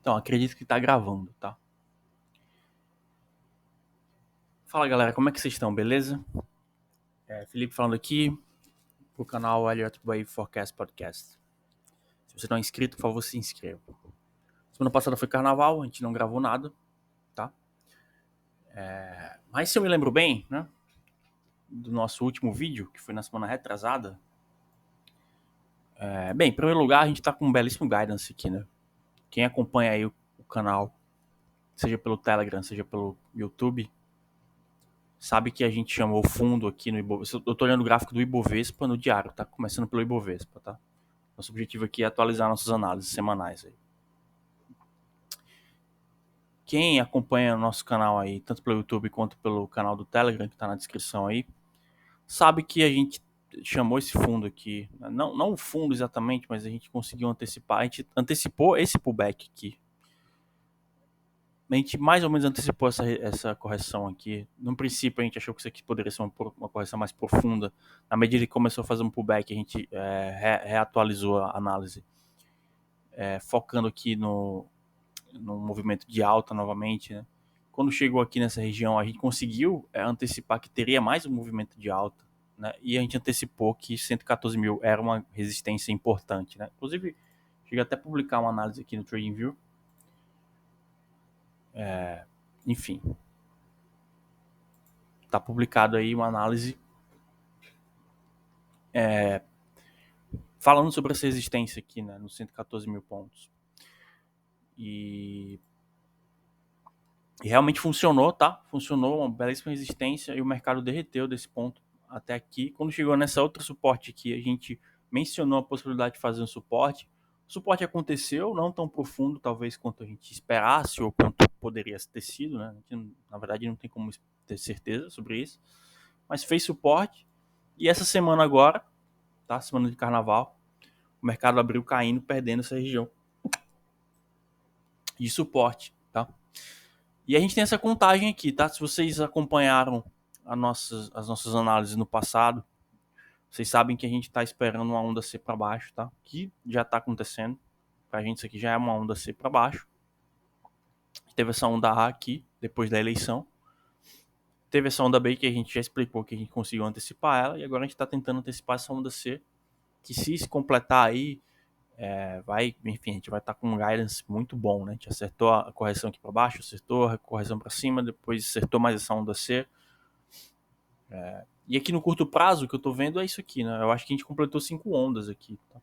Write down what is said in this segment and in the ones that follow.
Então, acredito que tá gravando, tá? Fala galera, como é que vocês estão, beleza? Felipe falando aqui pro canal Elliott Wave Forecast Podcast. Se você não é inscrito, por favor, se inscreva. Semana passada foi carnaval, a gente não gravou nada, tá? Mas se eu me lembro bem, né? Do nosso último vídeo, que foi na semana retrasada. Bem, em primeiro lugar, a gente tá com um belíssimo guidance aqui, né? Quem acompanha aí o canal, seja pelo Telegram, seja pelo YouTube, sabe que a gente chamou o fundo aqui no Ibovespa. Eu tô olhando o gráfico do Ibovespa no diário, tá? Começando pelo Ibovespa, tá? Nosso objetivo aqui é atualizar nossas análises semanais aí. Quem acompanha o nosso canal aí, tanto pelo YouTube quanto pelo canal do Telegram, que tá na descrição aí, sabe que a gente chamou esse fundo aqui, não o fundo exatamente, mas a gente conseguiu antecipar, a gente antecipou esse pullback aqui. A gente mais ou menos antecipou essa correção aqui. No princípio, a gente achou que isso aqui poderia ser uma correção mais profunda. Na medida que começou a fazer um pullback, a gente reatualizou a análise, focando aqui no movimento de alta novamente, né? Quando chegou aqui nessa região, a gente conseguiu antecipar que teria mais um movimento de alta, né? E a gente antecipou que 114 mil era uma resistência importante, né? Inclusive, cheguei até a publicar uma análise aqui no TradingView. Enfim, tá publicado aí uma análise falando sobre essa resistência aqui, né? Nos 114 mil pontos. E realmente funcionou, tá? Funcionou, uma belíssima resistência e o mercado derreteu desse ponto até aqui. Quando chegou nessa outra suporte aqui, a gente mencionou a possibilidade de fazer um suporte. O suporte aconteceu, não tão profundo talvez quanto a gente esperasse ou quanto poderia ter sido, né? A gente, na verdade, não tem como ter certeza sobre isso. Mas fez suporte. E essa semana agora, tá? Semana de carnaval, o mercado abriu caindo, perdendo essa região de suporte, tá? E a gente tem essa contagem aqui, tá? Se vocês acompanharam as nossas análises no passado, vocês sabem que a gente está esperando uma onda C para baixo, tá? Que já está acontecendo. Pra gente isso aqui já é uma onda C para baixo. Teve essa onda A aqui, depois da eleição. Teve essa onda B que a gente já explicou que a gente conseguiu antecipar ela. E agora a gente está tentando antecipar essa onda C, que se completar aí, enfim, a gente vai estar com um guidance muito bom, né? A gente acertou a correção aqui para baixo, acertou a correção para cima, depois acertou mais essa onda C. E aqui no curto prazo, o que eu tô vendo é isso aqui, né? Eu acho que a gente completou 5 ondas aqui, tá?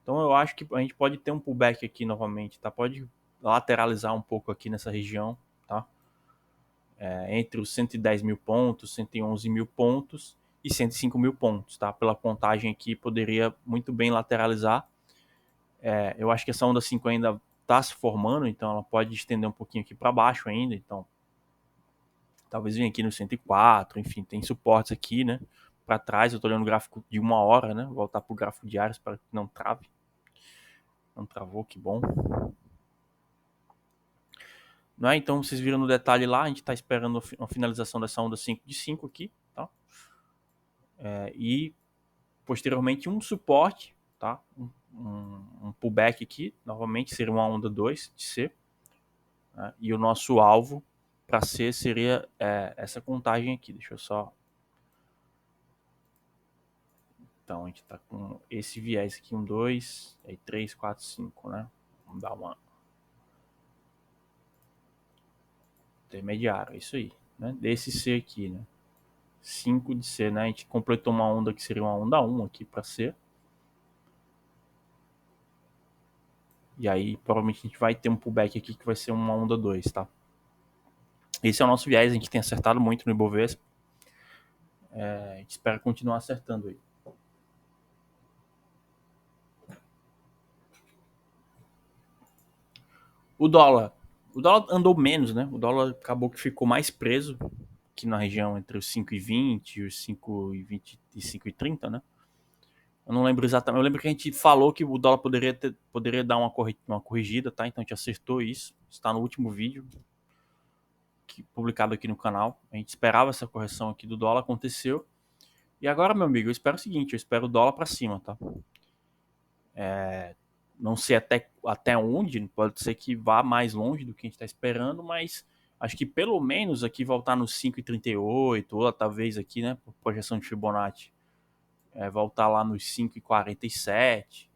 Então eu acho que a gente pode ter um pullback aqui novamente, tá? Pode lateralizar um pouco aqui nessa região, tá? Entre os 110 mil pontos, 111 mil pontos e 105 mil pontos, tá? Pela contagem aqui, poderia muito bem lateralizar. Eu acho que essa onda 5 ainda está se formando, então ela pode estender um pouquinho aqui para baixo ainda, então talvez venha aqui no 104, enfim, tem suportes aqui, né? Para trás, eu tô olhando o gráfico de 1 hora, né? Vou voltar pro gráfico diário para que não trave. Não travou, que bom. Não é? Então, vocês viram no detalhe lá, a gente está esperando a finalização dessa onda 5 de 5 aqui, tá? E posteriormente um suporte, tá? Um pullback aqui, novamente seria uma onda 2 de C, né? E o nosso alvo para C seria essa contagem aqui. Deixa eu só. Então, a gente está com esse viés aqui, 1, 2, aí 3, 4, 5, né? Vamos dar uma intermediária, isso aí, né? Desse C aqui, né? 5 de C, né? A gente completou uma onda que seria uma onda 1 aqui para C. E aí, provavelmente a gente vai ter um pullback aqui que vai ser uma onda 2, tá? Esse é o nosso viés, a gente tem acertado muito no Ibovespa. A gente espera continuar acertando aí. O dólar andou menos, né? O dólar acabou que ficou mais preso aqui na região entre os 5,20 e os 5,20 e 5,30, né? Eu não lembro exatamente. Eu lembro que a gente falou que o dólar poderia dar uma corrigida, tá? Então a gente acertou isso. Está no último vídeo publicado aqui no canal. A gente esperava essa correção aqui do dólar, aconteceu. E agora, meu amigo, eu espero o seguinte: eu espero o dólar para cima, tá? Não sei até onde, pode ser que vá mais longe do que a gente está esperando, mas acho que pelo menos aqui voltar nos 5,38, ou talvez aqui, né, por projeção de Fibonacci, voltar lá nos 5,47,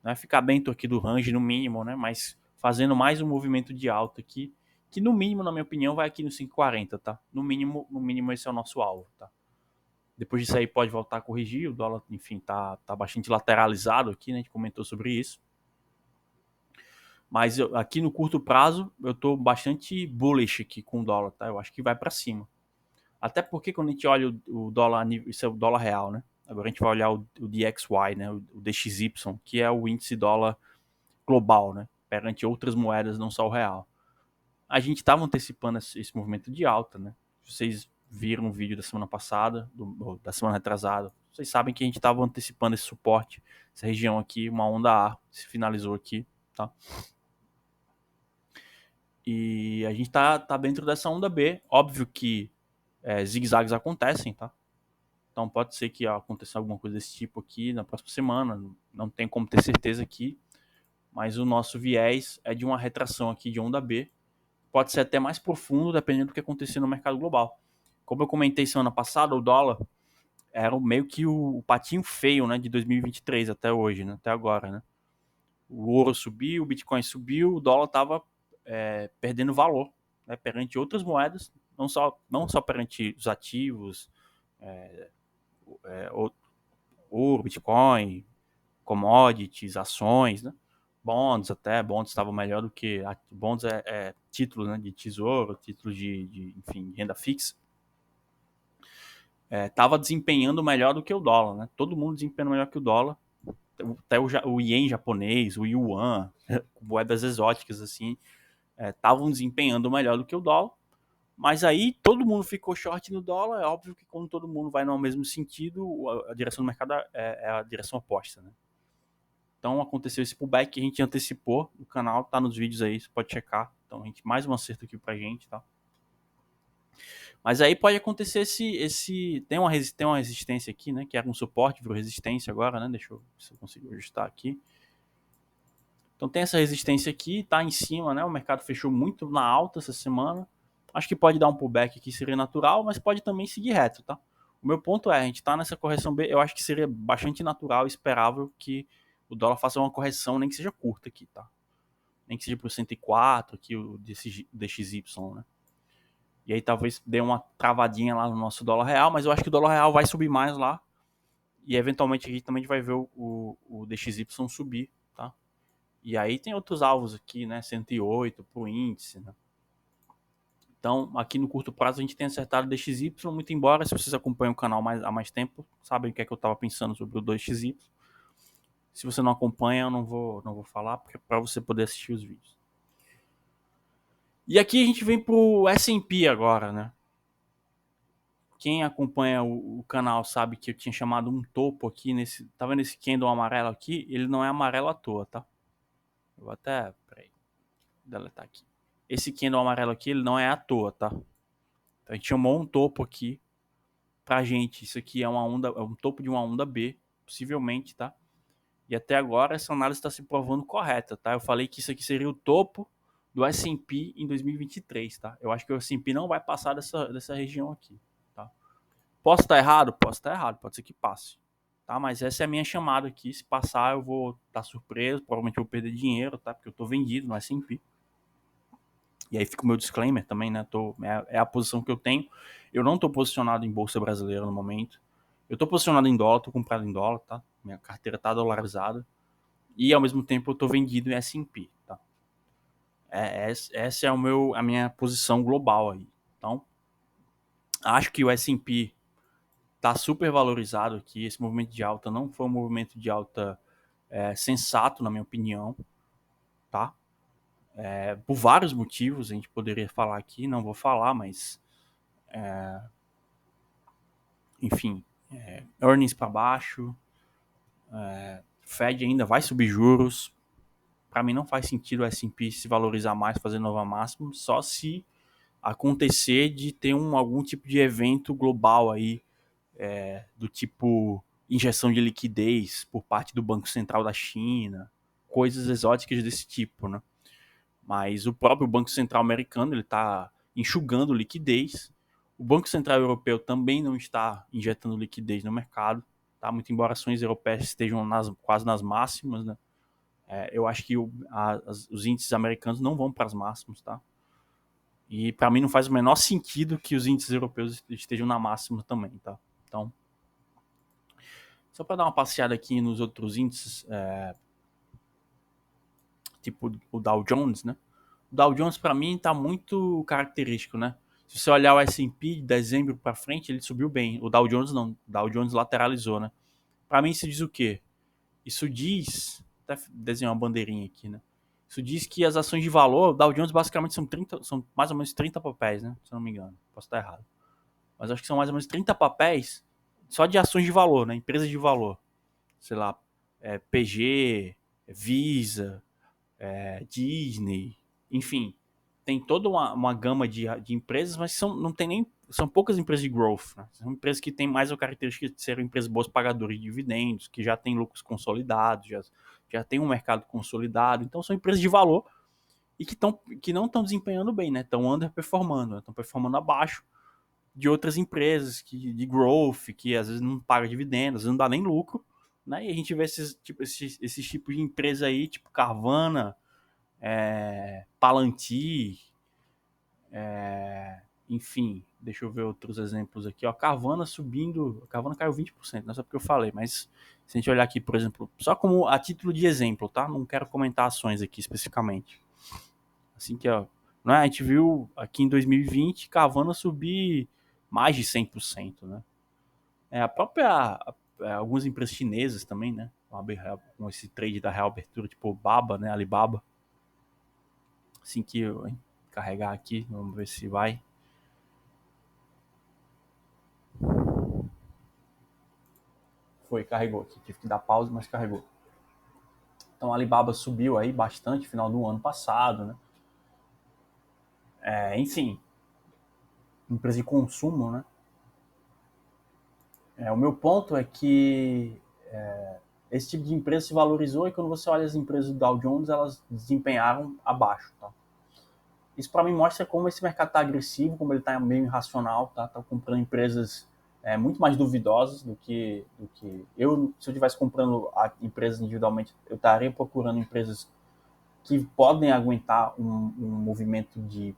né, ficar dentro aqui do range no mínimo, né, mas fazendo mais um movimento de alta aqui, que no mínimo, na minha opinião, vai aqui no 5,40, tá? No mínimo esse é o nosso alvo, tá? Depois disso aí pode voltar a corrigir, o dólar, enfim, tá bastante lateralizado aqui, né, a gente comentou sobre isso. Mas aqui no curto prazo, eu tô bastante bullish aqui com o dólar, tá? Eu acho que vai para cima. Até porque quando a gente olha o dólar, isso é o dólar real, né? Agora a gente vai olhar o DXY, né? O DXY, que é o índice dólar global, né? Perante outras moedas, não só o real. A gente estava antecipando esse movimento de alta, né? Vocês viram o vídeo da semana passada, da semana retrasada. Vocês sabem que a gente estava antecipando esse suporte, essa região aqui, uma onda A, se finalizou aqui, tá? E a gente tá dentro dessa onda B. Óbvio que zigue-zagues acontecem, tá? Então pode ser que aconteça alguma coisa desse tipo aqui na próxima semana. Não tem como ter certeza aqui. Mas o nosso viés é de uma retração aqui de onda B. Pode ser até mais profundo, dependendo do que acontecer no mercado global. Como eu comentei semana passada, o dólar era meio que o patinho feio, né, de 2023 até hoje, né, até agora, né? O ouro subiu, o Bitcoin subiu, o dólar estava perdendo valor, né, perante outras moedas, não só perante os ativos, é, ouro, Bitcoin, commodities, ações, né? Bonds estavam melhor do que bonds títulos, né, de tesouro, títulos enfim, renda fixa. Estava desempenhando melhor do que o dólar, né? Todo mundo desempenhando melhor que o dólar. Até o ien japonês, o yuan, moedas exóticas assim, estavam desempenhando melhor do que o dólar. Mas aí todo mundo ficou short no dólar. É óbvio que quando todo mundo vai no mesmo sentido, a direção do mercado é a direção oposta, né? Então aconteceu esse pullback que a gente antecipou no canal, tá nos vídeos aí, você pode checar. Então a gente mais um acerto aqui pra gente, tá? Mas aí pode acontecer tem uma resistência aqui, né, que era um suporte, virou resistência agora, né? Deixa eu ver se eu consigo ajustar aqui. Então tem essa resistência aqui, tá em cima, né? O mercado fechou muito na alta essa semana. Acho que pode dar um pullback aqui, seria natural, mas pode também seguir reto, tá? O meu ponto é, a gente tá nessa correção B, eu acho que seria bastante natural e esperável que o dólar faça uma correção, nem que seja curta aqui, tá? Nem que seja pro 104 aqui, o DXY, né? E aí talvez dê uma travadinha lá no nosso dólar real, mas eu acho que o dólar real vai subir mais lá. E eventualmente aqui também a gente vai ver o DXY subir, tá? E aí tem outros alvos aqui, né? 108 pro índice, né? Então, aqui no curto prazo a gente tem acertado o DXY, muito embora, se vocês acompanham o canal há mais tempo, sabem o que é que eu estava pensando sobre o 2XY. Se você não acompanha, eu não vou falar, porque é para você poder assistir os vídeos. E aqui a gente vem pro S&P agora, né? Quem acompanha o canal sabe que eu tinha chamado um topo aqui tá vendo esse candle amarelo aqui? Ele não é amarelo à toa, tá? Eu vou até, peraí, deletar aqui. Esse candle amarelo aqui, ele não é à toa, tá? Então a gente chamou um topo aqui pra gente. Isso aqui é um topo de uma onda B, possivelmente, tá? E até agora essa análise está se provando correta, tá? Eu falei que isso aqui seria o topo do S&P em 2023, tá? Eu acho que o S&P não vai passar dessa região aqui, tá? Posso estar errado? Posso estar errado, pode ser que passe, tá? Mas essa é a minha chamada aqui. Se passar, eu vou estar surpreso, provavelmente eu vou perder dinheiro, tá? Porque eu tô vendido no S&P. E aí fica o meu disclaimer também, né? É a posição que eu tenho. Eu não tô posicionado em bolsa brasileira no momento. Eu tô posicionado em dólar, tô comprado em dólar, tá? Minha carteira tá dolarizada. E ao mesmo tempo eu tô vendido em S&P, tá? Essa é a minha posição global aí. Então, acho que o S&P tá super valorizado aqui. Esse movimento de alta não foi um movimento de alta sensato, na minha opinião, tá? Por vários motivos, a gente poderia falar aqui, não vou falar, mas enfim, earnings para baixo, Fed ainda vai subir juros. Para mim não faz sentido o S&P se valorizar mais, fazer nova máxima, só se acontecer de ter algum tipo de evento global aí, do tipo injeção de liquidez por parte do Banco Central da China, coisas exóticas desse tipo, né? Mas o próprio Banco Central americano ele está enxugando liquidez. O Banco Central Europeu também não está injetando liquidez no mercado, tá? Muito embora ações europeias estejam quase nas máximas, né? Eu acho que os índices americanos não vão para as máximas, tá? E para mim não faz o menor sentido que os índices europeus estejam na máxima também, tá? Então, só para dar uma passeada aqui nos outros índices, tipo o Dow Jones, né? O Dow Jones para mim tá muito característico, né? Se você olhar o S&P de dezembro para frente, ele subiu bem. O Dow Jones não, o Dow Jones lateralizou, né? Para mim isso diz o quê? Isso diz, até desenhar uma bandeirinha aqui, né? Isso diz que as ações de valor, o Dow Jones basicamente são mais ou menos 30 papéis, né? Se eu não me engano, posso estar errado. Mas acho que são mais ou menos 30 papéis só de ações de valor, né? Empresas de valor. Sei lá, PG, Visa, Disney, enfim. Tem toda uma gama de empresas, mas não tem nem. São poucas empresas de growth. Né? São empresas que têm mais a característica de serem empresas boas pagadoras de dividendos, que já têm lucros consolidados, já tem um mercado consolidado. Então são empresas de valor e que não estão desempenhando bem, né? Estão underperformando, estão performando abaixo de outras empresas de growth, que às vezes não paga dividendos, às vezes não dá nem lucro. Né? E a gente vê esses tipos de empresa aí, tipo Carvana, Palantir, enfim, deixa eu ver outros exemplos aqui. Ó, Carvana subindo, Carvana caiu 20%, não é só porque eu falei, mas se a gente olhar aqui, por exemplo, só como a título de exemplo, tá? Não quero comentar ações aqui especificamente. Assim que, ó, né, a gente viu aqui em 2020 Carvana subir mais de 100%, né? A própria, algumas empresas chinesas também, né? Com esse trade da real abertura, tipo Baba, né? Alibaba. Assim que eu carregar aqui, vamos ver se vai. Foi, carregou aqui. Tive que dar pausa, mas carregou. Então a Alibaba subiu aí bastante no final do ano passado, né? Enfim, empresa de consumo, né? O meu ponto é que esse tipo de empresa se valorizou e quando você olha as empresas do Dow Jones, elas desempenharam abaixo, tá? Isso para mim mostra como esse mercado está agressivo, como ele está meio irracional, tá? Tá comprando empresas muito mais duvidosas do que eu. Se eu estivesse comprando empresas individualmente, eu estaria procurando empresas que podem aguentar um movimento de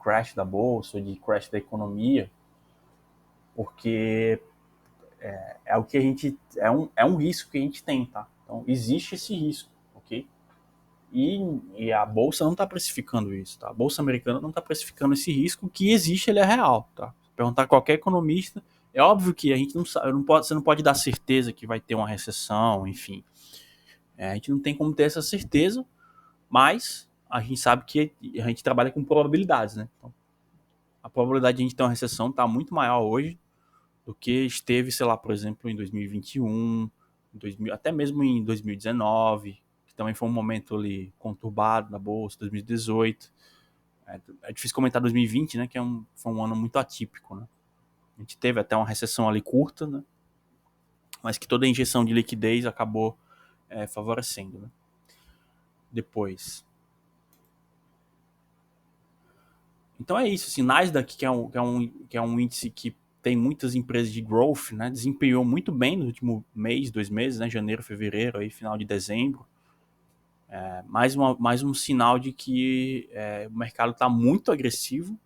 crash da bolsa, de crash da economia, porque é o que a gente é um risco que a gente tem, tá? Então existe esse risco, ok? E a bolsa não está precificando isso, tá? A bolsa americana não está precificando esse risco que existe, ele é real, tá? Se perguntar a qualquer economista, é óbvio que a gente não sabe, você não pode dar certeza que vai ter uma recessão, enfim. A gente não tem como ter essa certeza, mas a gente sabe que a gente trabalha com probabilidades, né? Então, a probabilidade de a gente ter uma recessão está muito maior hoje do que esteve, sei lá, por exemplo, em 2021, 2000, até mesmo em 2019, que também foi um momento ali conturbado na bolsa, 2018. É difícil comentar 2020, né, que foi um ano muito atípico, né? A gente teve até uma recessão ali curta, né? Mas que toda a injeção de liquidez acabou favorecendo, né? Depois. Então é isso, assim, Nasdaq, que é um índice que tem muitas empresas de growth, né, desempenhou muito bem no último mês, 2 meses, né, janeiro, fevereiro, aí, final de dezembro. Mais um sinal de que o mercado está muito agressivo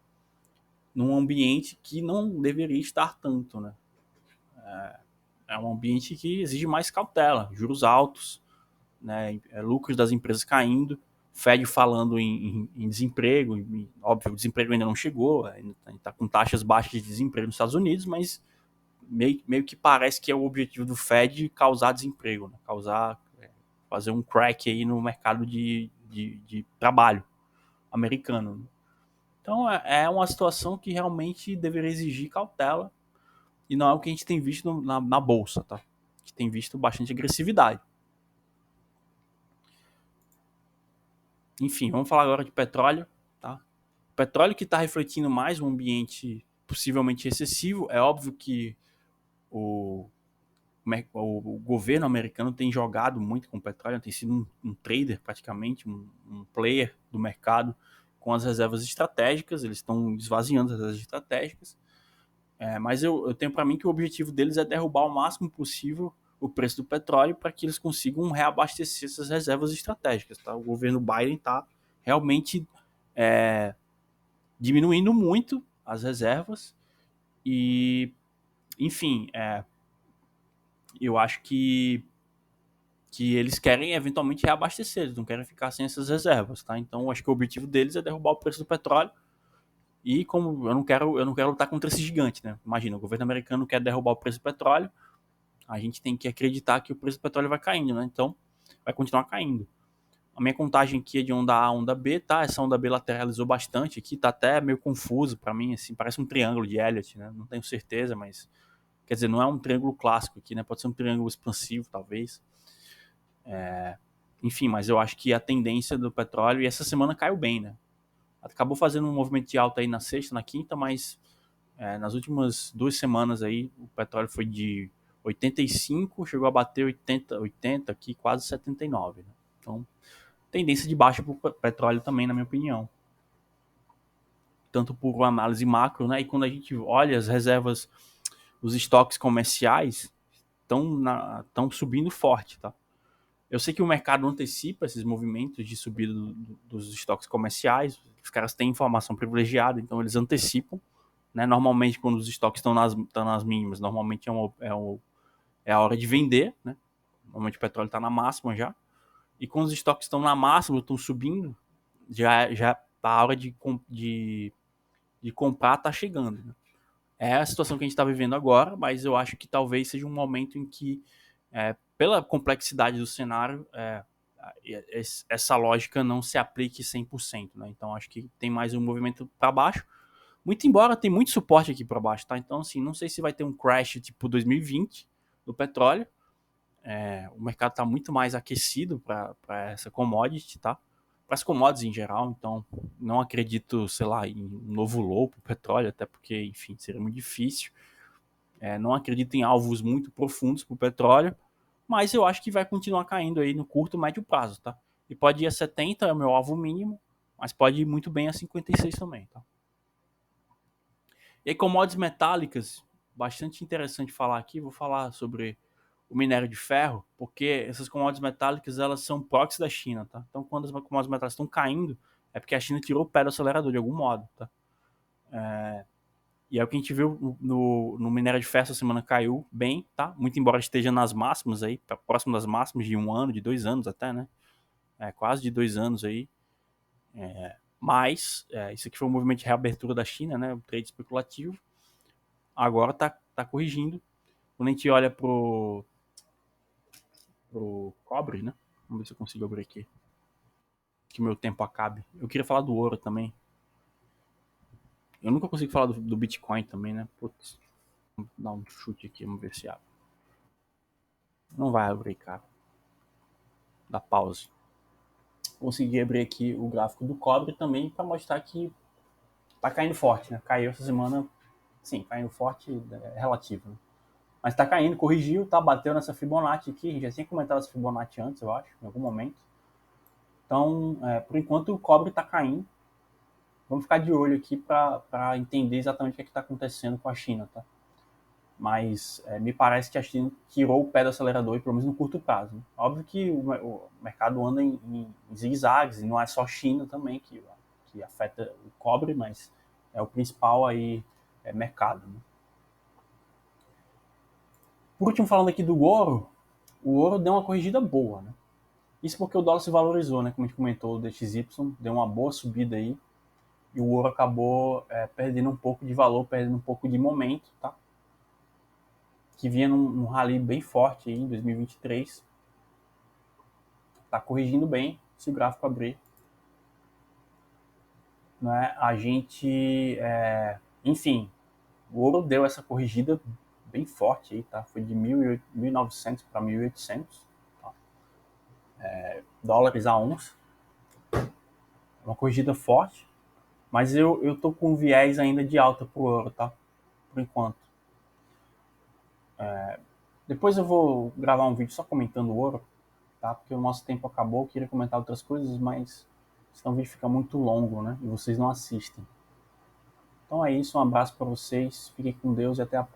num ambiente que não deveria estar tanto. Né? É um ambiente que exige mais cautela, juros altos, né, lucros das empresas caindo, Fed falando em desemprego, óbvio, o desemprego ainda não chegou, ainda está com taxas baixas de desemprego nos Estados Unidos, mas meio que parece que é o objetivo do Fed causar desemprego, né? Fazer um crack aí no mercado de trabalho americano. Então é uma situação que realmente deveria exigir cautela e não é o que a gente tem visto na bolsa, tá? A gente tem visto bastante agressividade. Enfim, vamos falar agora de petróleo, tá? O petróleo que está refletindo mais um ambiente possivelmente excessivo, é óbvio que o o governo americano tem jogado muito com o petróleo, tem sido um trader praticamente, um player do mercado com as reservas estratégicas, eles estão esvaziando as reservas estratégicas, mas eu tenho para mim que o objetivo deles é derrubar o máximo possível o preço do petróleo para que eles consigam reabastecer essas reservas estratégicas. Tá? O governo Biden está realmente diminuindo muito as reservas e, enfim, eu acho que eles querem eventualmente reabastecer, eles não querem ficar sem essas reservas, tá? Então, eu acho que o objetivo deles é derrubar o preço do petróleo. E como eu não quero lutar contra esse gigante, né? Imagina, o governo americano quer derrubar o preço do petróleo, a gente tem que acreditar que o preço do petróleo vai caindo, né? Então, vai continuar caindo. A minha contagem aqui é de onda A a onda B, tá? Essa onda B lateralizou bastante aqui, tá até meio confuso para mim, assim, parece um triângulo de Elliott, né? Não tenho certeza, mas quer dizer, não é um triângulo clássico aqui, né? Pode ser um triângulo expansivo, talvez. Enfim, mas eu acho que a tendência do petróleo, e essa semana caiu bem, né? Acabou fazendo um movimento de alta aí na sexta, na quinta, mas nas últimas 2 semanas aí, o petróleo foi de 85, chegou a bater 80 aqui, quase 79. Né? Então, tendência de baixa para o petróleo também, na minha opinião. Tanto por uma análise macro, né? E quando a gente olha as reservas, os estoques comerciais estão subindo forte, tá? Eu sei que o mercado antecipa esses movimentos de subida dos estoques comerciais. Os caras têm informação privilegiada, então eles antecipam. Né? Normalmente, quando os estoques estão nas mínimas, normalmente é a hora de vender. Né? Normalmente o petróleo está na máxima já. E quando os estoques estão na máxima, estão subindo, já a hora de comprar está chegando. Né? É a situação que a gente está vivendo agora, mas eu acho que talvez seja um momento em que, pela complexidade do cenário, essa lógica não se aplique 100%. Né? Então acho que tem mais um movimento para baixo. Muito embora tem muito suporte aqui para baixo, tá? Então, assim, não sei se vai ter um crash tipo 2020 do petróleo. O mercado está muito mais aquecido para essa commodity, tá? Para as commodities em geral, então não acredito, sei lá, em um novo low para o petróleo, até porque, enfim, seria muito difícil. Não acredito em alvos muito profundos para o petróleo, mas eu acho que vai continuar caindo aí no curto, médio prazo, tá? E pode ir a 70, é o meu alvo mínimo, mas pode ir muito bem a 56 também, tá? E aí, commodities metálicas, bastante interessante falar aqui, vou falar sobre o minério de ferro, porque essas commodities metálicas, elas são proxy da China, tá? Então, quando as commodities metálicas estão caindo, é porque a China tirou o pé do acelerador de algum modo, tá? E é o que a gente viu no minério de ferro essa semana, caiu bem, tá? Muito embora esteja nas máximas aí, próximo das máximas de 1 ano, de 2 anos até, né? Quase de 2 anos aí. Mas, isso aqui foi um movimento de reabertura da China, né? O trade especulativo. Agora tá corrigindo. Quando a gente olha pro cobre, né? Vamos ver se eu consigo abrir aqui. Que o meu tempo acabe. Eu queria falar do ouro também. Eu nunca consigo falar do Bitcoin também, né? Putz. Vamos dar um chute aqui, vamos ver se abre. Não vai abrir, cara. Dá pause. Consegui abrir aqui o gráfico do cobre também para mostrar que tá caindo forte, né? Caiu essa semana, sim, caindo forte, relativo, né? Mas tá caindo, corrigiu, tá? Bateu nessa Fibonacci aqui. A gente já tinha comentado essa Fibonacci antes, eu acho, em algum momento. Então, por enquanto, o cobre tá caindo. Vamos ficar de olho aqui para entender exatamente o que está acontecendo com a China, tá? Mas me parece que a China tirou o pé do acelerador, pelo menos no curto prazo. Né? Óbvio que o mercado anda em zigue-zagues, e não é só a China também que afeta o cobre, mas é o principal aí mercado. Né? Por último, falando aqui do ouro, o ouro deu uma corrigida boa, né? Isso porque o dólar se valorizou, né? Como a gente comentou, o DXY deu uma boa subida aí, e o ouro acabou perdendo um pouco de valor, perdendo um pouco de momento, tá? Que vinha num rally bem forte aí em 2023. Tá corrigindo bem, se o gráfico abrir. Né? A gente, enfim, o ouro deu essa corrigida bem forte aí, tá? Foi de 1.900 para 1.800, tá? Dólares a onça. Uma corrigida forte, mas eu tô com viés ainda de alta pro ouro, tá? Por enquanto. Depois eu vou gravar um vídeo só comentando o ouro, tá? Porque o nosso tempo acabou, eu queria comentar outras coisas, mas senão o vídeo fica muito longo, né? E vocês não assistem. Então é isso, um abraço para vocês, fiquem com Deus e até a próxima.